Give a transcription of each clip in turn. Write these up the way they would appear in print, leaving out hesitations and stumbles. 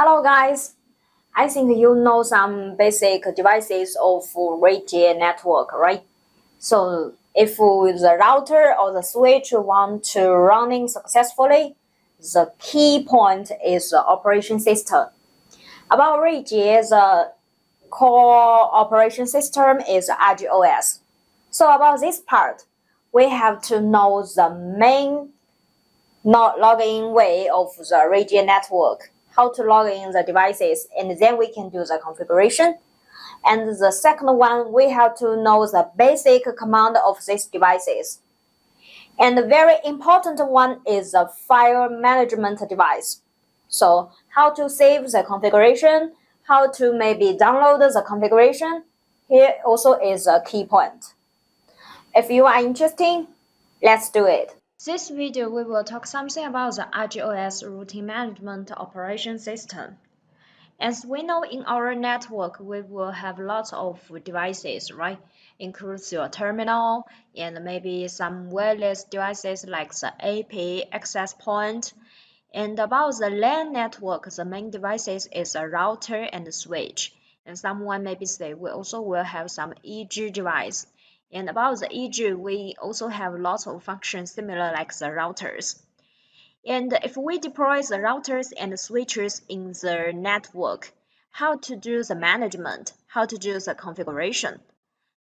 Hello guys, I think you know some basic devices of Ruijie network, right? So if the router or the switch want to running successfully, the key point is the operation system. About Ruijie, the core operation system is RGOS. So about this part, we have to know the main not login way of the Ruijie network, how to log in the devices, and then we can do the configuration. And the second one, we have to know the basic command of these devices. And the very important one is the file management device. So how to save the configuration, how to maybe download the configuration, here also is a key point. If you are interested, let's do it. This video we will talk something about the RGOS routing management operation system. As we know, in our network we will have lots of devices, right? Includes your terminal and maybe some wireless devices like the AP access point. And about the LAN network, the main devices is a router and a switch. And someone maybe say we also will have some EG device. And about the EG, we also have lots of functions similar like the routers. And if we deploy the routers and the switches in the network, how to do the management, how to do the configuration.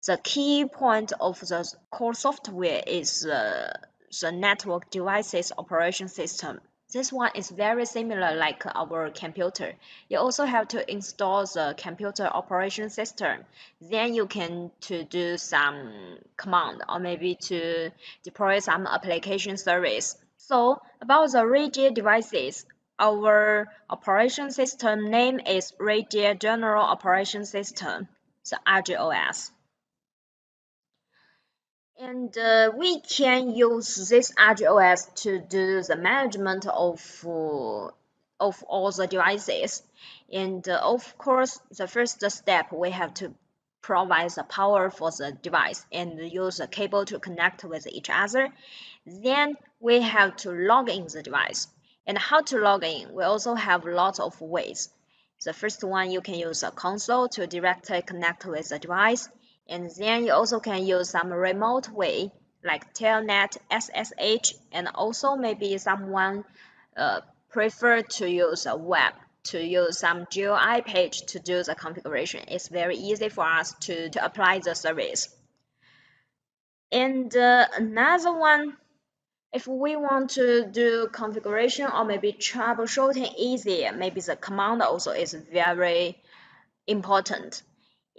The key point of the core software is the network devices operation system. This one is very similar like our computer. You also have to install the computer operation system. Then you can to do some command or maybe to deploy some application service. So about the Ruijie devices, our operation system name is Ruijie General Operation System, the RGOS. And we can use this RGOS to do the management of all the devices. And of course, the first step, we have to provide the power for the device and use a cable to connect with each other. Then we have to log in the device. And how to log in? We also have lots of ways. The first one, you can use a console to directly connect with the device. And then you also can use some remote way like Telnet, SSH, and also maybe someone prefer to use a web, to use some GUI page to do the configuration. It's very easy for us to apply the service. And another one, if we want to do configuration or maybe troubleshooting easier, maybe the command also is very important.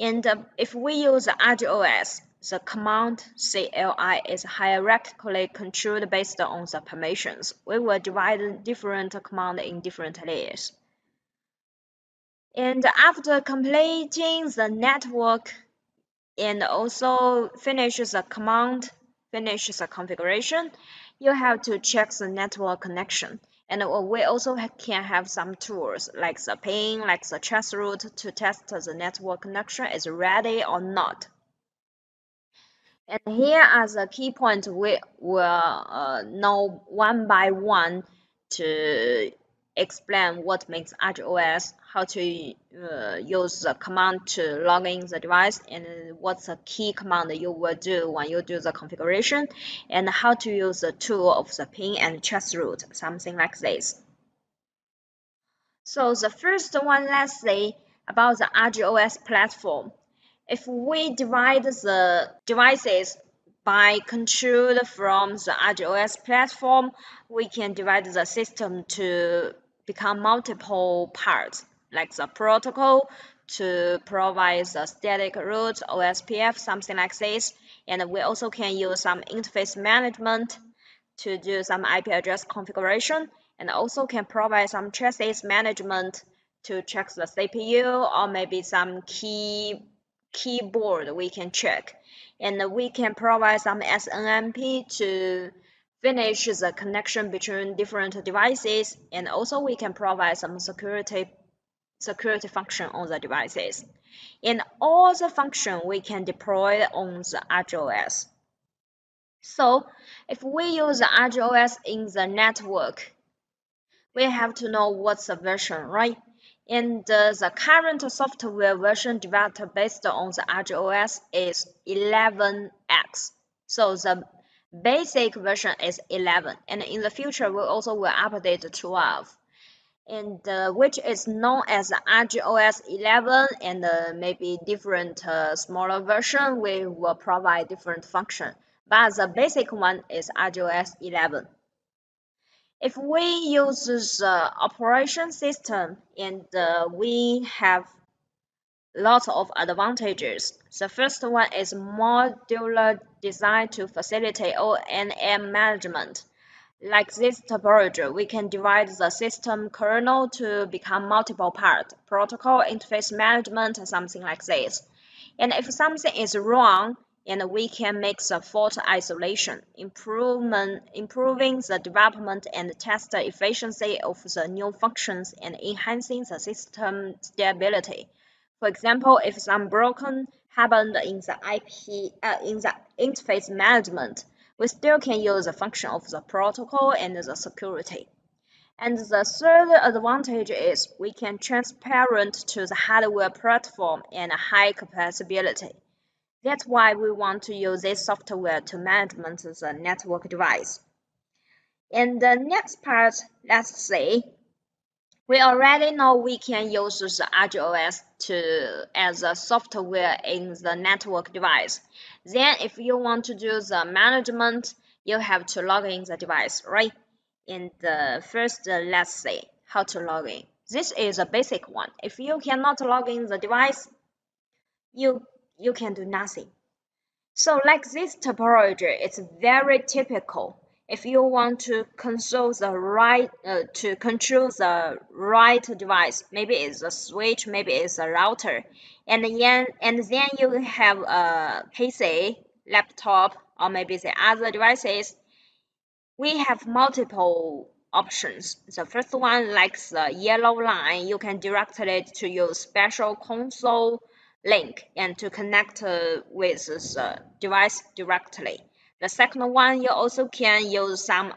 And if we use RGOS, the command CLI is hierarchically controlled based on the permissions. We will divide different commands in different layers. And after completing the network and also finish the command, finish the configuration, you have to check the network connection. And we also can have some tools like the ping, like the traceroute to test the network connection is ready or not. And here are the key points we will know one by one to explain what makes RGOS, how to use the command to log in the device, and what's the key command you will do when you do the configuration, and how to use the tool of the ping and traceroute, something like this. So the first one, let's say about the RGOS platform. If we divide the devices by control from the RGOS platform, we can divide the system to become multiple parts, like the protocol to provide the static route, OSPF, something like this. And we also can use some interface management to do some IP address configuration, and also can provide some traces management to check the CPU or maybe some keyboard we can check. And we can provide some SNMP to finish the connection between different devices, and also we can provide some security function on the devices. And all the function we can deploy on the RGOS. So if we use the RGOS in the network, we have to know what's the version, right? And the current software version developed based on the RGOS is 11x. So the basic version is 11, and in the future we also will update 12, and which is known as RGOS 11, and maybe different smaller version we will provide different function, but the basic one is RGOS 11. If we use the operation system, and we have lots of advantages. The first one is modular design to facilitate O&M management. Like this topology, we can divide the system kernel to become multiple parts, protocol, interface management, something like this. And if something is wrong, and we can make the fault isolation, improving the development and test efficiency of the new functions and enhancing the system stability. For example, if some broken happened in the interface management, we still can use the function of the protocol and the security. And the third advantage is we can transparent to the hardware platform and high compatibility. That's why we want to use this software to manage the network device. And the next part, let's say, we already know we can use the RGOS as a software in the network device. Then if you want to do the management, you have to log in the device, right? And first, let's say how to log in. This is a basic one. If you cannot log in the device, you can do nothing. So like this topology, it's very typical. If you want to control the right device, maybe it's a switch, maybe it's a router, and then you have a PC, laptop, or maybe the other devices. We have multiple options. The first one, like the yellow line, you can directly to use special console link and to connect with the device directly. The second one, you also can use some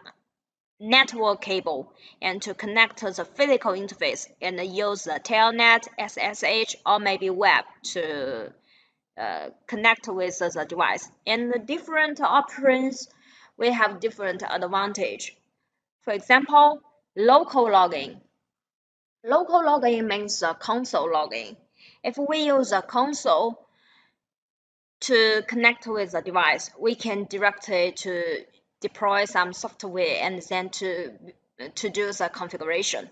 network cable and to connect the physical interface and use the Telnet, SSH, or maybe web to connect with the device. And the different options, we have different advantage. For example, local login. Local login means console login. If we use a console to connect with the device, we can directly to deploy some software and then to do the configuration.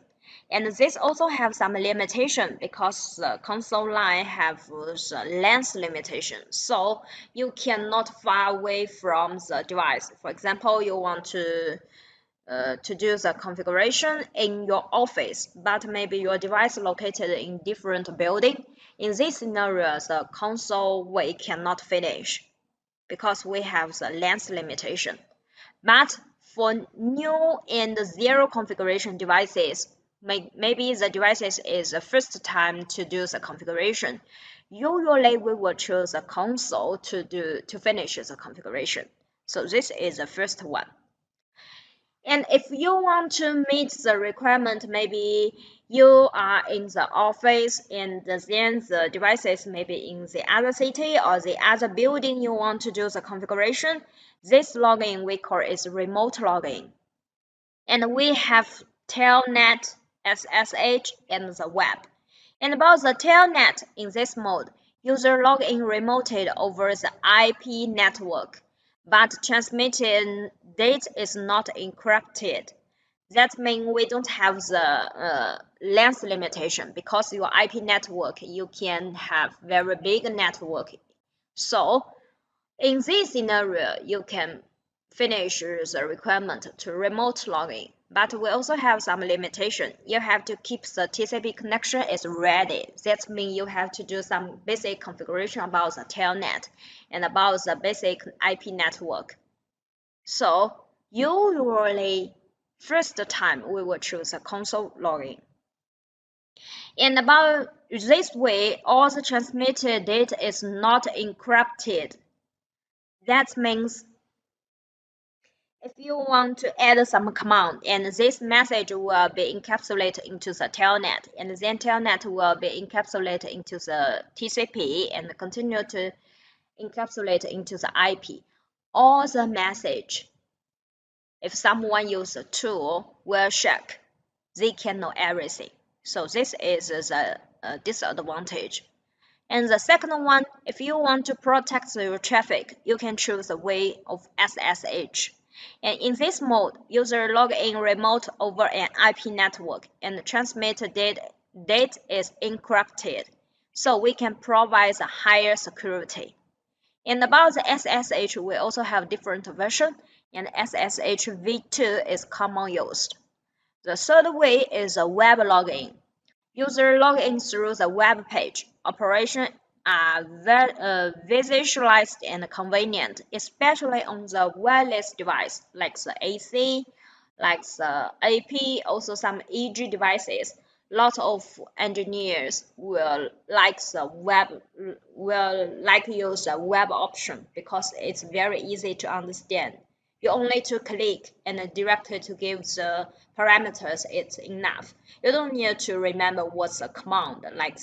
And this also have some limitation because the console line have the length limitation. So you cannot far away from the device. For example, you want to do the configuration in your office, but maybe your device located in different building. In this scenario, the console we cannot finish because we have the length limitation. But for new and zero configuration devices, maybe the devices is the first time to do the configuration. Usually we will choose a console to finish the configuration. So this is the first one. And if you want to meet the requirement, maybe you are in the office and then the devices maybe in the other city or the other building you want to do the configuration, this login we call is remote login. And we have Telnet, SSH, and the web. And about the Telnet, in this mode, user login remoted over the IP network, but transmitted data is not encrypted. That means we don't have the length limitation because your IP network, you can have very big network. So in this scenario, you can finish the requirement to remote login. But we also have some limitation. You have to keep the TCP connection is ready. That means you have to do some basic configuration about the telnet and about the basic IP network. So usually, first time we will choose a console login. And about this way, all the transmitted data is not encrypted. That means if you want to add some command, and this message will be encapsulated into the Telnet, and then Telnet will be encapsulated into the TCP and continue to encapsulate into the IP. All the message, if someone uses a tool, will check. They can know everything. So this is the disadvantage. And the second one, if you want to protect your traffic, you can choose the way of SSH. And in this mode, user log in remote over an IP network and the transmitted data is encrypted. So we can provide a higher security. And about the SSH, we also have different version, and SSH v2 is common used. The third way is a web login. User login through the web page. Operations are visualized and convenient, especially on the wireless device like the AC, like the AP, also some EG devices. Lots of engineers will use the web option because it's very easy to understand. You only need to click and directly to give the parameters, it's enough. You don't need to remember what's the command like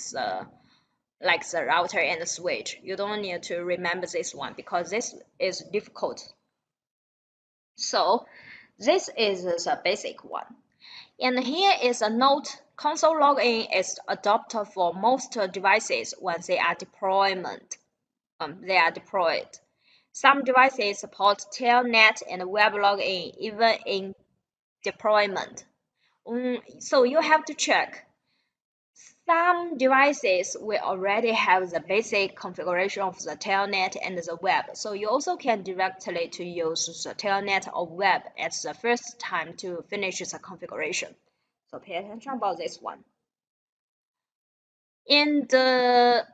the router and the switch. You don't need to remember this one because this is difficult. So this is the basic one. And here is a note. Console login is adopted for most devices when they are deployed. Some devices support Telnet and web login even in deployment. So you have to check. Some devices will already have the basic configuration of the Telnet and the web, so you also can directly to use the Telnet or web at the first time to finish the configuration. So pay attention about this one. In the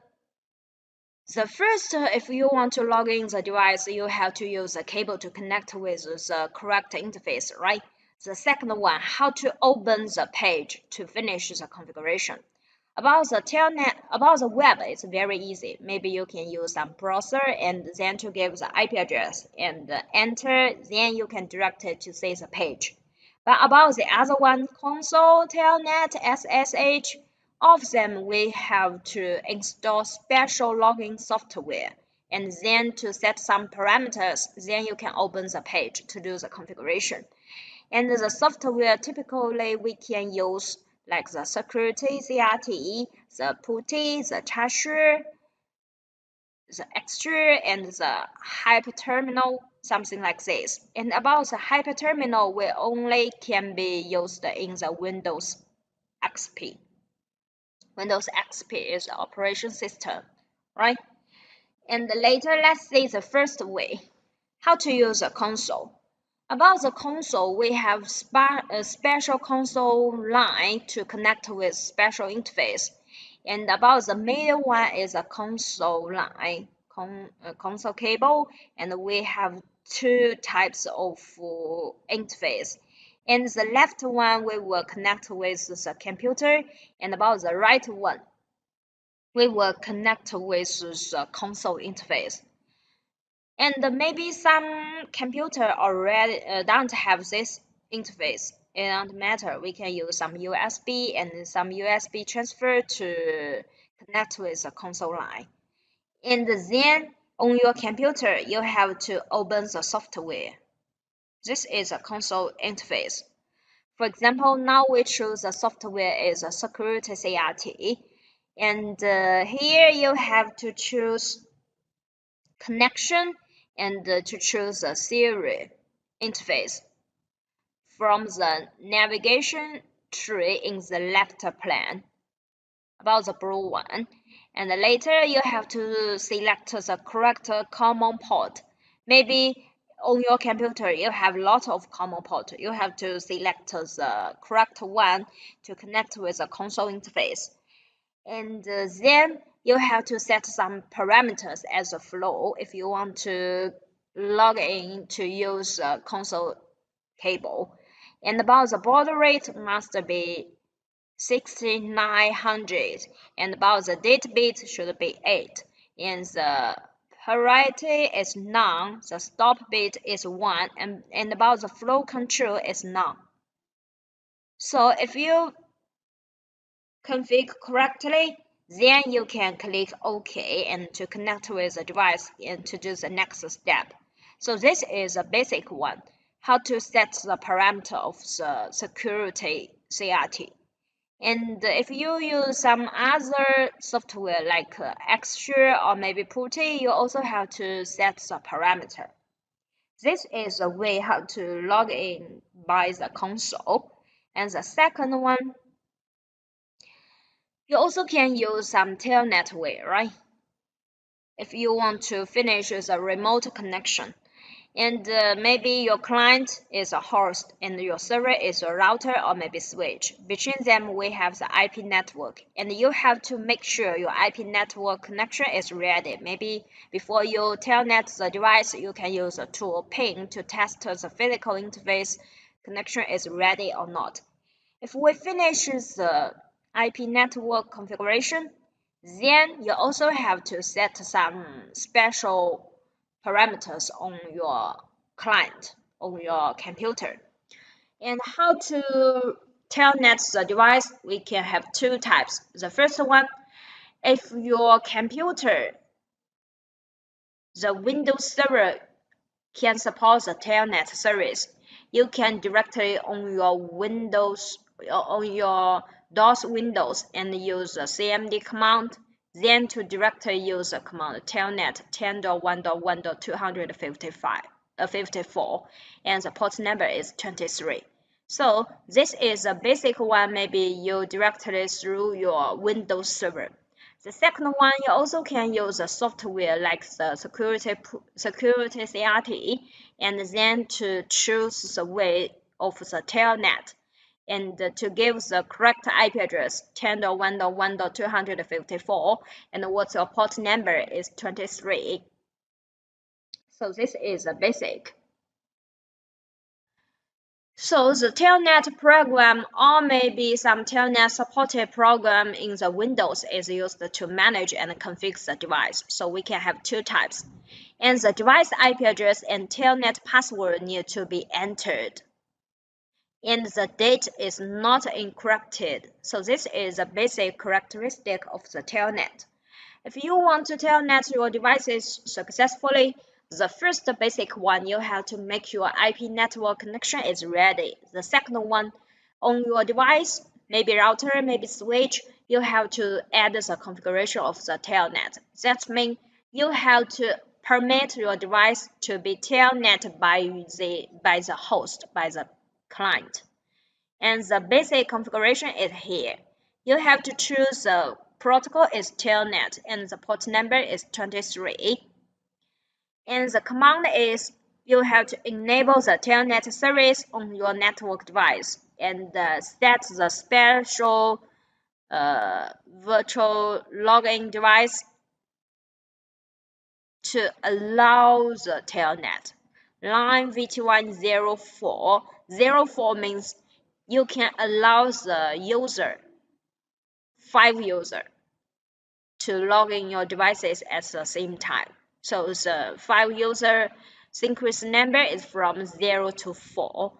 first, if you want to log in the device, you have to use a cable to connect with the correct interface, right? The second one, how to open the page to finish the configuration. About the Telnet, about the web, it's very easy. Maybe you can use some browser and then to give the IP address and enter, then you can direct it to see the page. But about the other one, console, Telnet, SSH, all of them we have to install special login software and then to set some parameters, then you can open the page to do the configuration. And the software typically we can use like the SecureCRT, the PuTTY, the Chashire, the Extra, and the hyperterminal, something like this. And about the hyperterminal, we only can be used in the Windows XP. Windows XP is the operation system, right? And later, let's see the first way, how to use a console. About the console, we have a special console line to connect with special interface. And about the middle one is a console line, console cable, and we have two types of interface. And the left one we will connect with the computer, and about the right one, we will connect with the console interface. And maybe some computer already don't have this interface. It doesn't matter. We can use some USB and some USB transfer to connect with the console line. And then on your computer, you have to open the software. This is a console interface. For example, now we choose the software is a SecureCRT. And here you have to choose connection and to choose a serial interface from the navigation tree in the left pane, about the blue one. And later you have to select the correct common port. Maybe on your computer you have lots of common port. You have to select the correct one to connect with the console interface. And then you have to set some parameters as a flow if you want to log in to use a console cable. And about the baud rate must be 6900, and about the data bit should be 8, and the priority is none, the stop bit is 1, and about the flow control is none. So if you configure correctly, then you can click OK and to connect with the device and to do the next step. So this is a basic one, how to set the parameter of the security CRT. And if you use some other software like Xshare or maybe Putty, you also have to set the parameter. This is a way how to log in by the console. And the second one, you also can use some Telnet way, right? If you want to finish with a remote connection. And maybe your client is a host and your server is a router or maybe switch. Between them, we have the IP network, and you have to make sure your IP network connection is ready. Maybe before you telnet the device, you can use a tool ping to test the physical interface connection is ready or not. If we finish the IP network configuration, then you also have to set some special parameters on your client, on your computer. And how to telnet the device, we can have two types. The first one, if your computer, the Windows server can support the telnet service, you can directly on your Windows, on your DOS Windows and use the CMD command, then to directly use the command telnet 10.1.1.254 and the port number is 23. So this is a basic one, maybe you directly through your Windows server. The second one, you also can use a software like the SecureCRT and then to choose the way of the telnet and to give the correct IP address 10.1.1.254 and what's your port number is 23. So this is a basic. So the Telnet program or maybe some Telnet supported program in the Windows is used to manage and configure the device. So we can have two types. And the device IP address and Telnet password need to be entered. And the date is not encrypted. So this is a basic characteristic of the Telnet. If you want to telnet your devices successfully, the first basic one, you have to make your IP network connection is ready. The second one, on your device, maybe router, maybe switch, you have to add the configuration of the telnet. That means you have to permit your device to be telnet by the host, by the client. And the basic configuration is here. You have to choose the protocol is Telnet and the port number is 23. And the command is you have to enable the Telnet service on your network device and set the special virtual login device to allow the Telnet. Line VT104. 04 means you can allow the user, 5 users, to log in your devices at the same time. So the 5 user sequence number is from 0 to 4.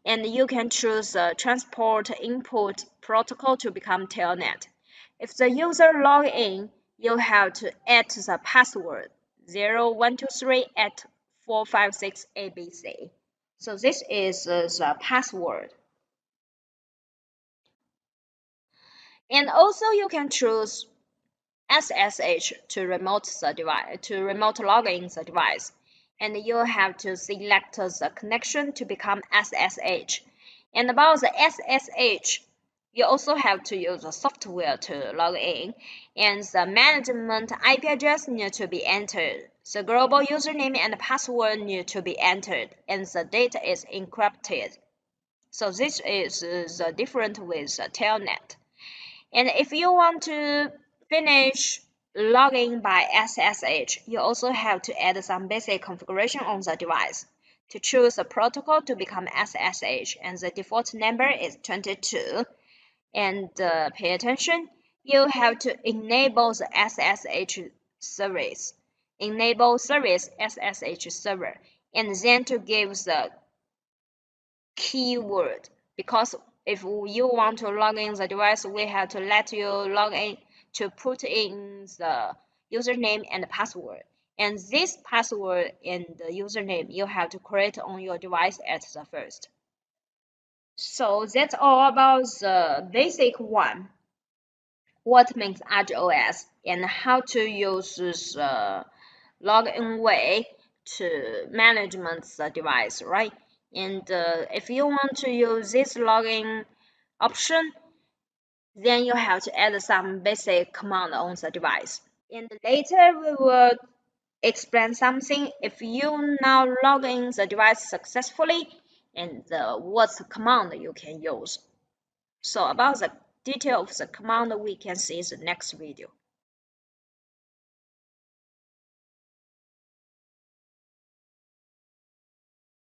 And you can choose the transport input protocol to become Telnet. If the user log in, you have to add the password 0123 at 456 ABC. So this is the password. And also you can choose SSH to remote the device, to remote log in the device. And you have to select the connection to become SSH. And about the SSH, you also have to use the software to log in. And the management IP address need to be entered. The global username and password need to be entered. And the data is encrypted. So this is the difference with the Telnet. And if you want to finish logging by SSH, you also have to add some basic configuration on the device. To choose a protocol to become SSH, and the default number is 22. And pay attention, you have to enable the SSH service. enable service SSH server, and then to give the keyword, because if you want to log in the device, we have to let you log in to put in the username and password. And this password and the username you have to create on your device at the first. So that's all about the basic one. What means RGOS and how to use the login way to management the device, right? And if you want to use this login option, then you have to add some basic command on the device. And later we will explain something if you now log in the device successfully and what's the command you can use. So about the detail of the command we can see in the next video.